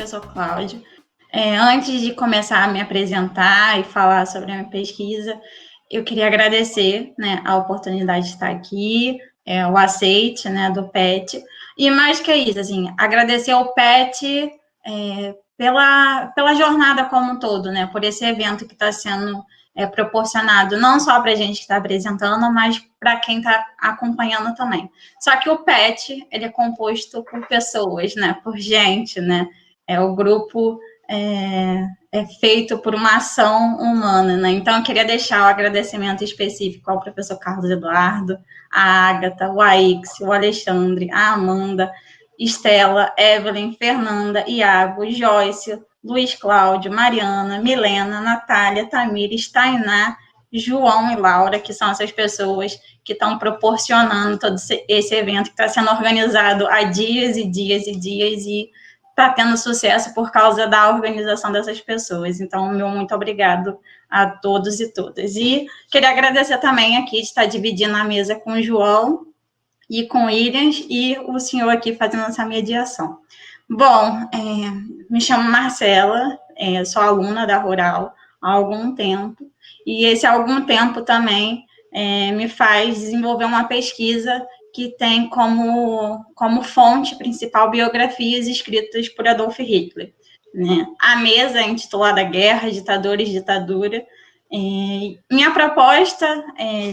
professor Cláudio. Antes de começar a me apresentar e falar sobre a minha pesquisa, eu queria agradecer, né, a oportunidade de estar aqui, o aceite, né, do PET, e mais que isso, assim, agradecer ao PET pela jornada como um todo, né, por esse evento que está sendo proporcionado, não só para a gente que está apresentando, mas para quem está acompanhando também. Só que o PET, ele é composto por pessoas, né, por gente, né, o grupo é feito por uma ação humana, né? Então, eu queria deixar o agradecimento específico ao professor Carlos Eduardo, a Ágata, o Aix, o Alexandre, a Amanda, Estela, Evelyn, Fernanda, Iago, Joyce, Luiz Cláudio, Mariana, Milena, Natália, Tamires, Tainá, João e Laura, que são essas pessoas que estão proporcionando todo esse evento que está sendo organizado há dias e dias e dias e está tendo sucesso por causa da organização dessas pessoas. Então, meu muito obrigado a todos e todas. E queria agradecer também aqui de estar dividindo a mesa com o João e com o Williams e o senhor aqui fazendo essa mediação. Bom, me chamo Marcela, sou aluna da Rural há algum tempo, e esse algum tempo também me faz desenvolver uma pesquisa que tem como fonte principal biografias escritas por Adolf Hitler, né? A mesa é intitulada Guerra, Ditadores, Ditadura. Minha proposta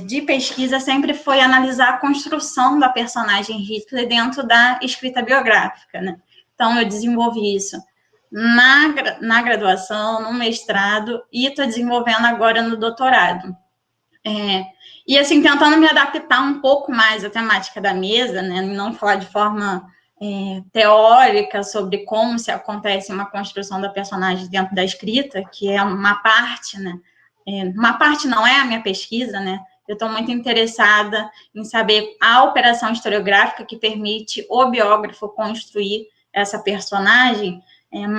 de pesquisa sempre foi analisar a construção da personagem Hitler dentro da escrita biográfica, né? Então, eu desenvolvi isso na graduação, no mestrado, e estou desenvolvendo agora no doutorado. E, assim, tentando me adaptar um pouco mais à temática da mesa, né, não falar de forma teórica sobre como se acontece uma construção da personagem dentro da escrita, que é uma parte, né, uma parte não é a minha pesquisa, né, eu estou muito interessada em saber a operação historiográfica que permite o biógrafo construir essa personagem,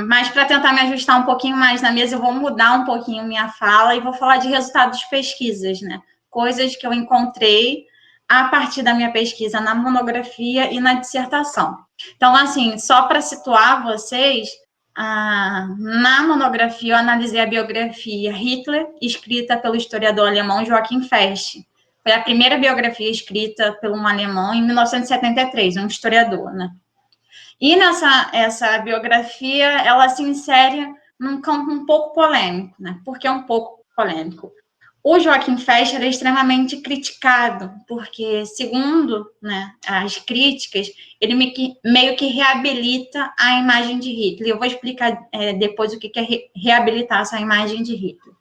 mas para tentar me ajustar um pouquinho mais na mesa, eu vou mudar um pouquinho minha fala e vou falar de resultados de pesquisas, né, coisas que eu encontrei a partir da minha pesquisa na monografia e na dissertação. Então, assim, só para situar vocês, na monografia eu analisei a biografia Hitler, escrita pelo historiador alemão Joachim Fest. Foi a primeira biografia escrita por um alemão em 1973, um historiador, né? E essa biografia, ela se insere num campo um pouco polêmico, né? Por que um pouco polêmico? O Joachim Fest era extremamente criticado, porque, segundo, né, as críticas, ele meio que reabilita a imagem de Hitler. Eu vou explicar depois o que é reabilitar essa imagem de Hitler.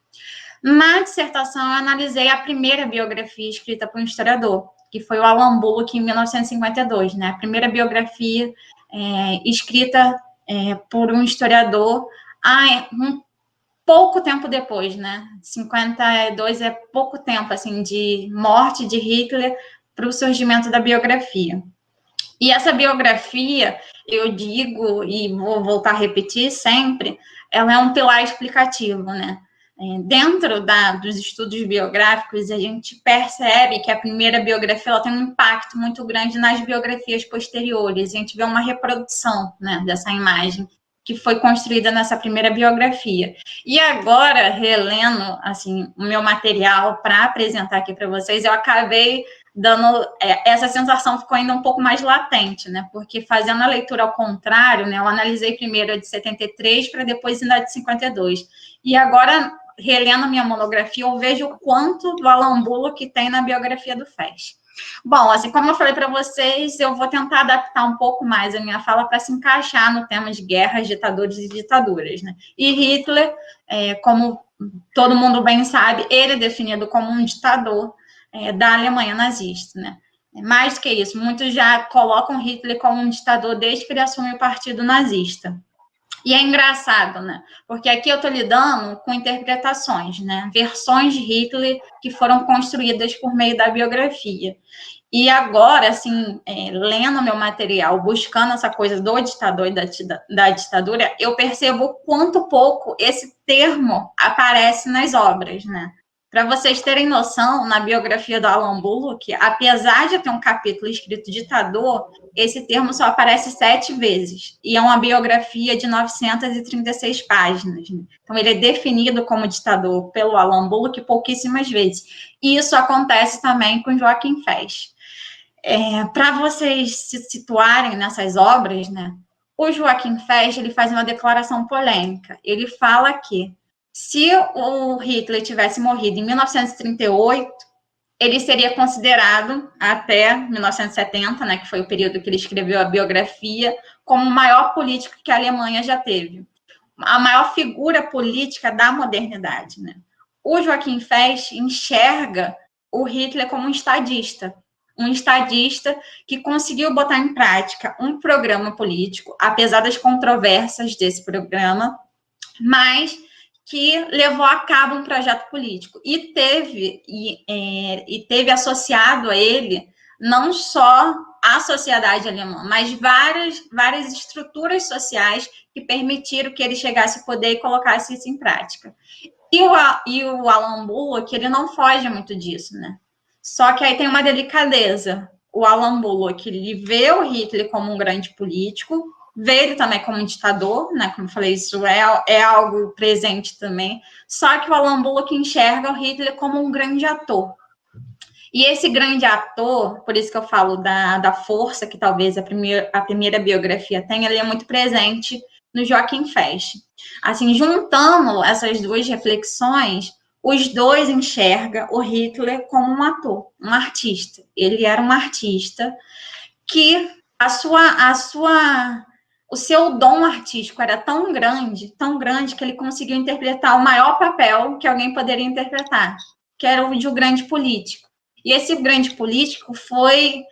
Na dissertação, eu analisei a primeira biografia escrita por um historiador, que foi o Alan Bullock, em 1952, né? A primeira biografia escrita por um historiador um pouco tempo depois, né? 52 é pouco tempo, assim, de morte de Hitler para o surgimento da biografia. E essa biografia, eu digo, e vou voltar a repetir sempre, ela é um pilar explicativo, né? Dentro dos estudos biográficos, a gente percebe que a primeira biografia ela tem um impacto muito grande nas biografias posteriores. A gente vê uma reprodução, né, dessa imagem que foi construída nessa primeira biografia. E agora, relendo assim, o meu material para apresentar aqui para vocês, eu acabei dando... essa sensação ficou ainda um pouco mais latente, né? Porque fazendo a leitura ao contrário, né, eu analisei primeiro a de 73 para depois ir na de 52. E agora, relendo a minha monografia, eu vejo o quanto do Alan Bullock tem na biografia do Fest. Bom, assim, como eu falei para vocês, eu vou tentar adaptar um pouco mais a minha fala para se encaixar no tema de guerras, ditadores e ditaduras, né? E Hitler, como todo mundo bem sabe, ele é definido como um ditador da Alemanha nazista, né? Mais do que isso, muitos já colocam Hitler como um ditador desde que ele assumiu o partido nazista. E é engraçado, né? Porque aqui eu estou lidando com interpretações, né? Versões de Hitler que foram construídas por meio da biografia. E agora, assim, lendo meu material, buscando essa coisa do ditador e da ditadura, eu percebo quanto pouco esse termo aparece nas obras, né? Para vocês terem noção, na biografia do Alan Bullock, apesar de ter um capítulo escrito ditador, esse termo só aparece 7 vezes. E é uma biografia de 936 páginas. Né? Então, ele é definido como ditador pelo Alan Bullock pouquíssimas vezes. E isso acontece também com Joaquim Fez. Para vocês se situarem nessas obras, né, o Joaquim Fez ele faz uma declaração polêmica. Ele fala que se o Hitler tivesse morrido em 1938, ele seria considerado, até 1970, né, que foi o período que ele escreveu a biografia, como o maior político que a Alemanha já teve. A maior figura política da modernidade. Né? O Joaquim Fez enxerga o Hitler como um estadista que conseguiu botar em prática um programa político, apesar das controvérsias desse programa, mas que levou a cabo um projeto político e teve associado a ele não só a sociedade alemã, mas várias estruturas sociais que permitiram que ele chegasse ao poder e colocasse isso em prática. E o Alan Bullock, ele não foge muito disso, né? Só que aí tem uma delicadeza. O Alan Bullock, ele vê o Hitler como um grande político, vê ele também como um ditador, né? Como eu falei, isso é algo presente também. Só que o Alan Bullock enxerga o Hitler como um grande ator. E esse grande ator, por isso que eu falo da força que talvez a primeira biografia tenha, ele é muito presente no Joaquim Fez. Assim, juntando essas duas reflexões, os dois enxergam o Hitler como um ator, um artista. Ele era um artista que o seu dom artístico era tão grande, que ele conseguiu interpretar o maior papel que alguém poderia interpretar, que era o de um grande político. E esse grande político foi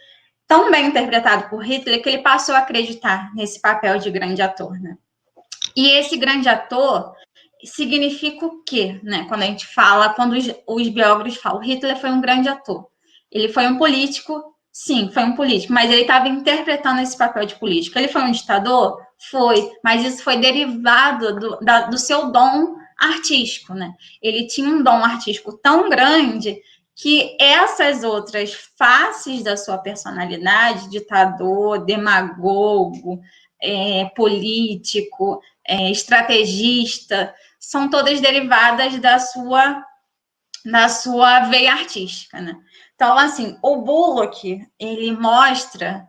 tão bem interpretado por Hitler que ele passou a acreditar nesse papel de grande ator, né? E esse grande ator significa o quê, né? Quando a gente fala, quando os biógrafos falam, Hitler foi um grande ator. Ele foi um político, sim, foi um político, mas ele estava interpretando esse papel de político. Ele foi um ditador? Foi, mas isso foi derivado do seu dom artístico, né? Ele tinha um dom artístico tão grande que essas outras faces da sua personalidade, ditador, demagogo, político, estrategista, são todas derivadas da sua veia artística, né? Então, assim, o Bullock, ele mostra,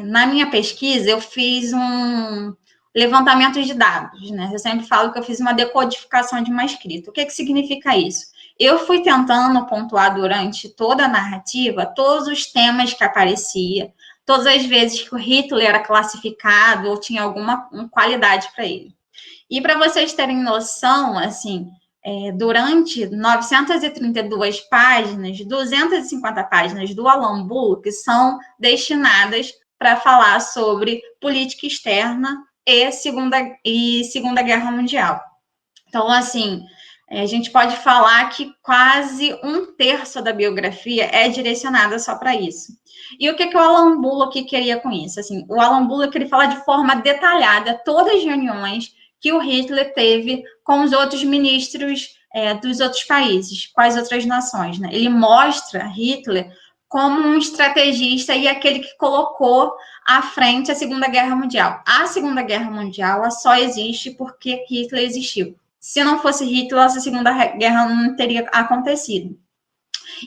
na minha pesquisa, eu fiz um levantamento de dados, né? Eu sempre falo que eu fiz uma decodificação de uma escrita. O que significa isso? Eu fui tentando pontuar durante toda a narrativa todos os temas que aparecia, todas as vezes que o Hitler era classificado ou tinha alguma qualidade para ele. E para vocês terem noção, assim, durante 932 páginas, 250 páginas do Alan Bullock são destinadas para falar sobre política externa e Segunda Guerra Mundial. Então, assim, a gente pode falar que quase 1/3 da biografia é direcionada só para isso. E o que o Alan Bullock queria com isso? Assim, o Alan Bullock ele fala de forma detalhada todas as reuniões que o Hitler teve com os outros ministros dos outros países, com as outras nações. Né? Ele mostra Hitler como um estrategista e aquele que colocou à frente a Segunda Guerra Mundial. A Segunda Guerra Mundial ela só existe porque Hitler existiu. Se não fosse Hitler, essa Segunda Guerra não teria acontecido.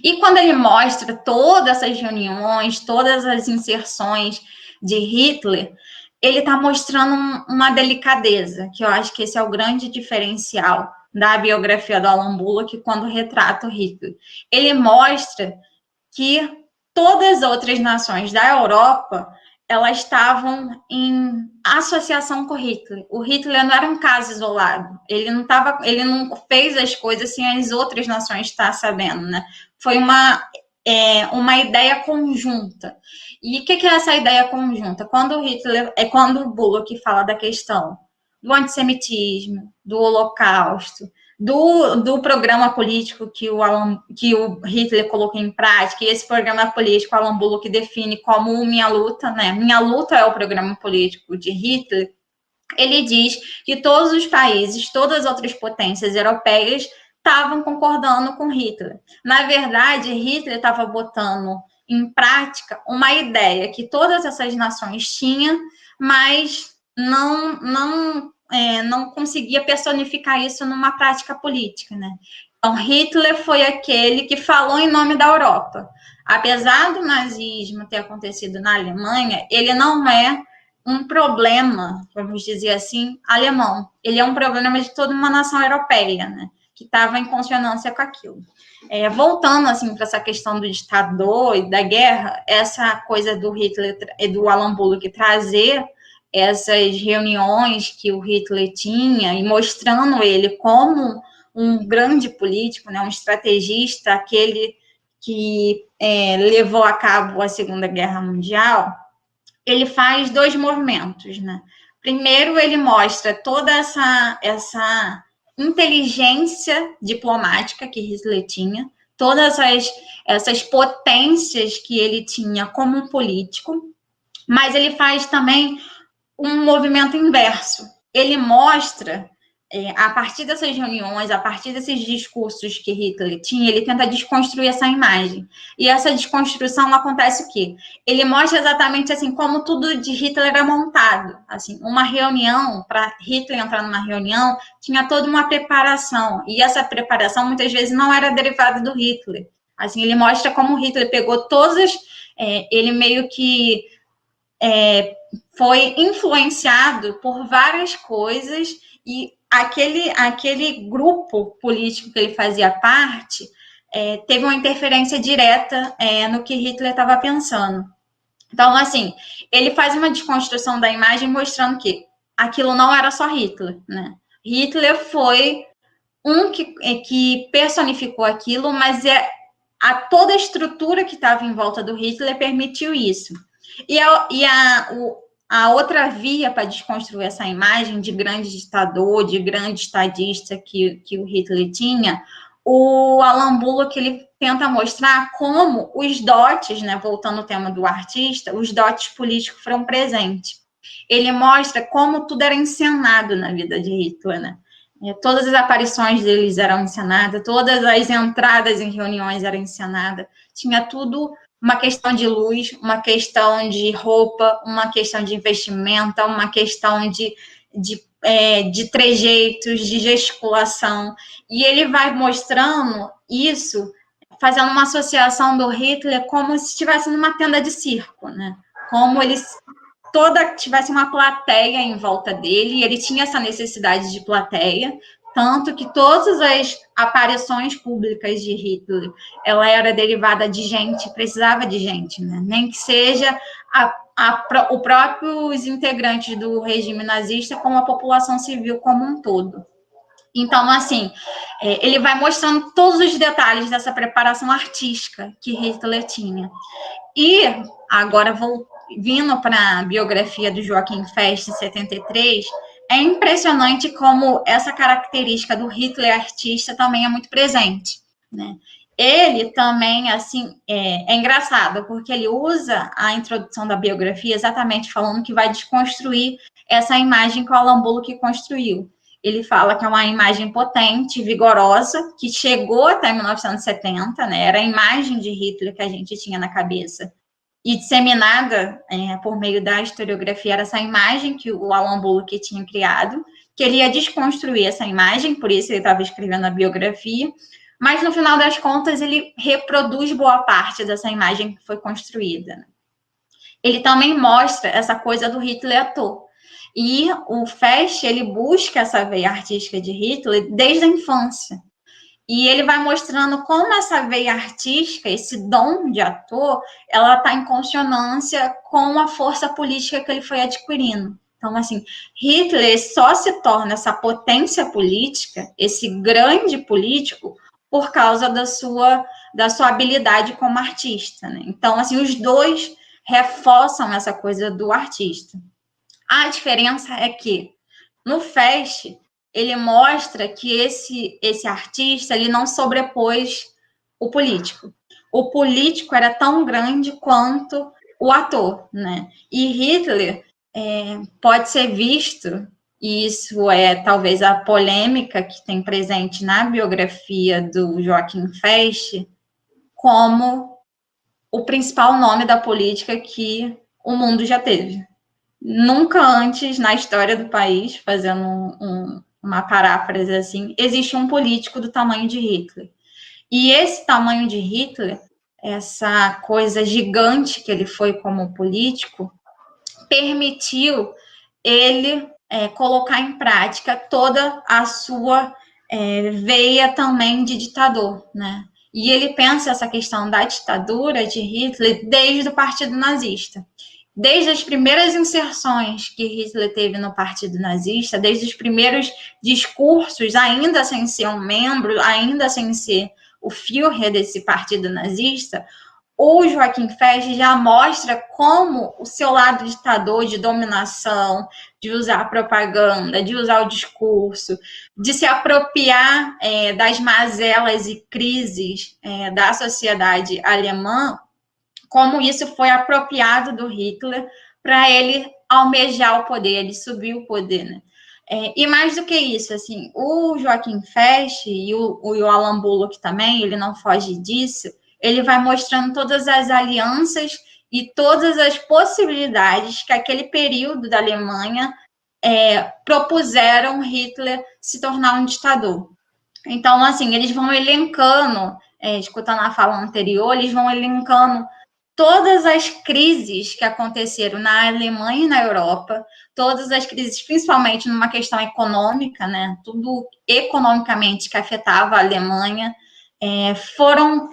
E quando ele mostra todas essas reuniões, todas as inserções de Hitler, ele está mostrando uma delicadeza, que eu acho que esse é o grande diferencial da biografia do Alan Bullock quando retrata o Hitler. Ele mostra que todas as outras nações da Europa elas estavam em associação com o Hitler. O Hitler não era um caso isolado. Ele não fez as coisas sem as outras nações estar sabendo, né? Foi uma ideia conjunta. E o que é essa ideia conjunta? Quando o Bullock fala da questão do antissemitismo, do Holocausto, do programa político que o Hitler colocou em prática, e esse programa político, o Alan Bullock define como Minha Luta, né? Minha Luta é o programa político de Hitler. Ele diz que todos os países, todas as outras potências europeias estavam concordando com Hitler. Na verdade, Hitler estava botando em prática uma ideia que todas essas nações tinham, mas não conseguia personificar isso numa prática política, né? Então, Hitler foi aquele que falou em nome da Europa. Apesar do nazismo ter acontecido na Alemanha, ele não é um problema, vamos dizer assim, alemão. Ele é um problema de toda uma nação europeia, né? Que estava em consonância com aquilo. Voltando assim para essa questão do ditador e da guerra, essa coisa do Hitler e do Alan Bullock trazer essas reuniões que o Hitler tinha e mostrando ele como um grande político, né, um estrategista, aquele que levou a cabo a Segunda Guerra Mundial, ele faz dois movimentos, né? Primeiro, ele mostra toda essa inteligência diplomática que Hitler tinha, todas essas potências que ele tinha como um político, mas ele faz também um movimento inverso. Ele mostra, a partir dessas reuniões, a partir desses discursos que Hitler tinha, ele tenta desconstruir essa imagem. E essa desconstrução acontece o quê? Ele mostra exatamente assim como tudo de Hitler é montado. Assim, uma reunião, para Hitler entrar numa reunião, tinha toda uma preparação. E essa preparação, muitas vezes, não era derivada do Hitler. Assim, ele mostra como Hitler pegou todas... ele meio que... foi influenciado por várias coisas e aquele grupo político que ele fazia parte teve uma interferência direta no que Hitler estava pensando. Então, assim, ele faz uma desconstrução da imagem mostrando que aquilo não era só Hitler, né? Hitler foi um que personificou aquilo, mas toda a estrutura que estava em volta do Hitler permitiu isso. A outra via para desconstruir essa imagem de grande ditador, de grande estadista que o Hitler tinha, o Alan Bullock ele tenta mostrar como os dotes, né, voltando ao tema do artista, os dotes políticos foram presentes. Ele mostra como tudo era encenado na vida de Hitler, né? Todas as aparições deles eram encenadas, todas as entradas em reuniões eram encenadas, tinha tudo uma questão de luz, uma questão de roupa, uma questão de investimento, uma questão de trejeitos, de gesticulação. E ele vai mostrando isso, fazendo uma associação do Hitler como se estivesse numa tenda de circo, né? Como eles tivesse uma plateia em volta dele, e ele tinha essa necessidade de plateia, tanto que todas as aparições públicas de Hitler, ela era derivada de gente, precisava de gente, né? Nem que seja os próprios integrantes do regime nazista, como a população civil como um todo. Então, assim, ele vai mostrando todos os detalhes dessa preparação artística que Hitler tinha. E, agora, vindo para a biografia do Joachim Fest, em 73, é impressionante como essa característica do Hitler artista também é muito presente, né? Ele também, assim, é engraçado, porque ele usa a introdução da biografia exatamente falando que vai desconstruir essa imagem que o Alan Bullock construiu. Ele fala que é uma imagem potente, vigorosa, que chegou até 1970, né? Era a imagem de Hitler que a gente tinha na cabeça. E disseminada por meio da historiografia era essa imagem que o Alan Bullock tinha criado, que ele ia desconstruir essa imagem, por isso ele estava escrevendo a biografia, mas no final das contas ele reproduz boa parte dessa imagem que foi construída, né? Ele também mostra essa coisa do Hitler ator. E o Fest, ele busca essa veia artística de Hitler desde a infância. E ele vai mostrando como essa veia artística, esse dom de ator, ela está em consonância com a força política que ele foi adquirindo. Então, assim, Hitler só se torna essa potência política, esse grande político, por causa da sua habilidade como artista, né? Então, assim, os dois reforçam essa coisa do artista. A diferença é que, no Fest, ele mostra que esse artista ele não sobrepôs o político. O político era tão grande quanto o ator, né? E Hitler pode ser visto e isso é talvez a polêmica que tem presente na biografia do Joachim Fest, como o principal nome da política que o mundo já teve. Nunca antes na história do país, fazendo uma paráfrase assim, existe um político do tamanho de Hitler. E esse tamanho de Hitler, essa coisa gigante que ele foi como político, permitiu ele colocar em prática toda a sua veia também de ditador, né? E ele pensa essa questão da ditadura de Hitler desde o Partido Nazista. Desde as primeiras inserções que Hitler teve no Partido Nazista, desde os primeiros discursos, ainda sem ser um membro, ainda sem ser o Führer desse Partido Nazista, o Joachim Fest já mostra como o seu lado ditador de dominação, de usar a propaganda, de usar o discurso, de se apropriar das mazelas e crises da sociedade alemã, como isso foi apropriado do Hitler para ele almejar o poder, ele subir o poder, né? E mais do que isso, assim, o Joachim Fest e o Alan Bullock também, ele não foge disso, ele vai mostrando todas as alianças e todas as possibilidades que aquele período da Alemanha propuseram Hitler se tornar um ditador. Então, assim, eles vão elencando, escutando a fala anterior, eles vão elencando todas as crises que aconteceram na Alemanha e na Europa, todas as crises, principalmente numa questão econômica, né? Tudo economicamente que afetava a Alemanha, foram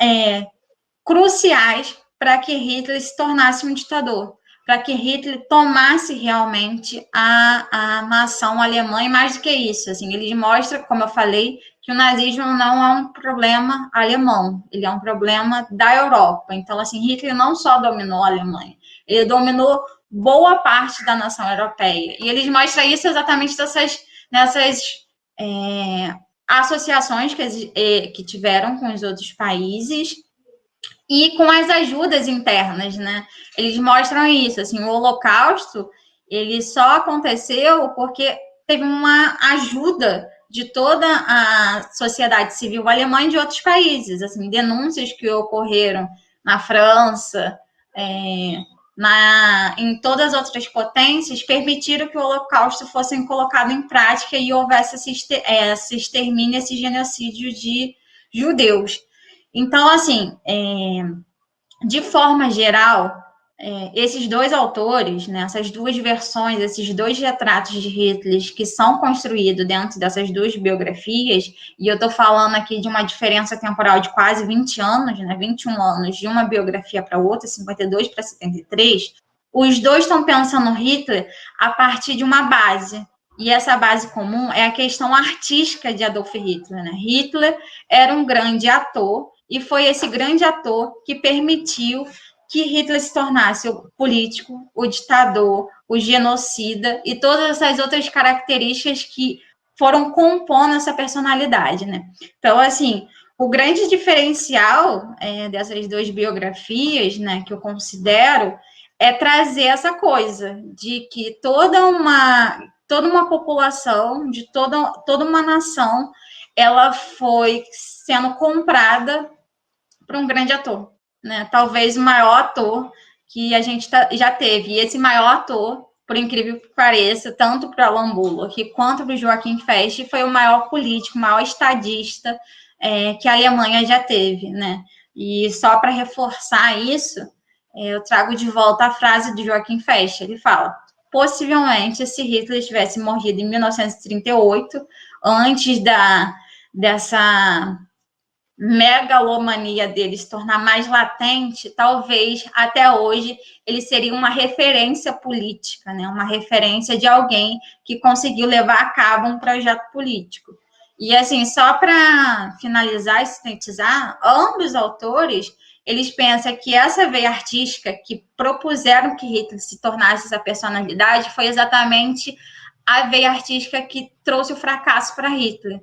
cruciais para que Hitler se tornasse um ditador, para que Hitler tomasse realmente a nação alemã, e mais do que isso, assim, ele mostra, como eu falei, que o nazismo não é um problema alemão, ele é um problema da Europa. Então, assim, Hitler não só dominou a Alemanha, ele dominou boa parte da nação europeia. E eles mostram isso exatamente nessas associações que tiveram com os outros países, e com as ajudas internas, né? Eles mostram isso, assim, o Holocausto, ele só aconteceu porque teve uma ajuda de toda a sociedade civil alemã e de outros países, assim, denúncias que ocorreram na França, em todas as outras potências, permitiram que o Holocausto fosse colocado em prática e houvesse esse extermínio, esse genocídio de judeus. Então, assim, de forma geral, esses dois autores, né, essas duas versões, esses dois retratos de Hitler que são construídos dentro dessas duas biografias, e eu estou falando aqui de uma diferença temporal de quase 20 anos, né, 21 anos de uma biografia para outra, 52 para 73, os dois estão pensando Hitler a partir de uma base. E essa base comum é a questão artística de Adolf Hitler, né? Hitler era um grande ator, e foi esse grande ator que permitiu que Hitler se tornasse o político, o ditador, o genocida e todas essas outras características que foram compondo essa personalidade, né? Então, assim, o grande diferencial dessas duas biografias, né, que eu considero, é trazer essa coisa de que toda uma população, de toda uma nação, ela foi sendo comprada para um grande ator, né? Talvez o maior ator que a gente já teve. E esse maior ator, por incrível que pareça, tanto para Alan Bullock quanto para o Joachim Fest, foi o maior político, o maior estadista que a Alemanha já teve, né? E só para reforçar isso, eu trago de volta a frase de Joachim Fest. Ele fala: possivelmente, se Hitler tivesse morrido em 1938, antes dessa megalomania dele se tornar mais latente, talvez até hoje ele seria uma referência política, né? Uma referência de alguém que conseguiu levar a cabo um projeto político. E assim, só para finalizar e sintetizar, ambos os autores, eles pensam que essa veia artística que propuseram que Hitler se tornasse essa personalidade foi exatamente a veia artística que trouxe o fracasso para Hitler.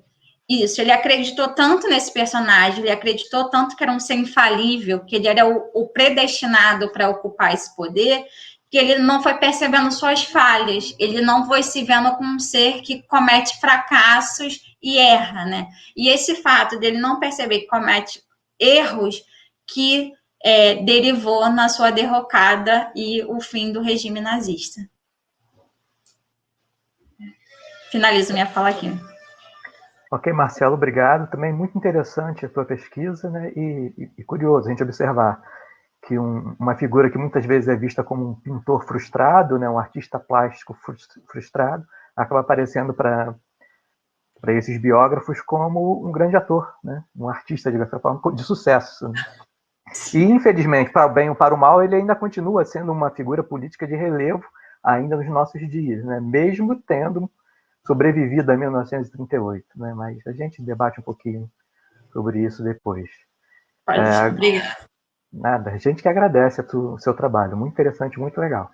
Isso, ele acreditou tanto nesse personagem, ele acreditou tanto que era um ser infalível, que ele era o predestinado para ocupar esse poder, que ele não foi percebendo suas falhas, ele não foi se vendo como um ser que comete fracassos e erra, né? E esse fato dele não perceber que comete erros que derivou na sua derrocada e o fim do regime nazista. Finalizo minha fala aqui. Ok, Marcelo, obrigado. Também muito interessante a tua pesquisa, né? E curioso a gente observar que uma figura que muitas vezes é vista como um pintor frustrado, né? Um artista plástico frustrado, acaba aparecendo para esses biógrafos como um grande ator, né? Um artista, de certa forma, de sucesso. Né? E, infelizmente, para o bem ou para o mal, ele ainda continua sendo uma figura política de relevo ainda nos nossos dias, né? Mesmo tendo sobrevivido a 1938. Né? Mas a gente debate um pouquinho sobre isso depois. Obrigada. Nada, a gente que agradece o seu trabalho. Muito interessante, muito legal.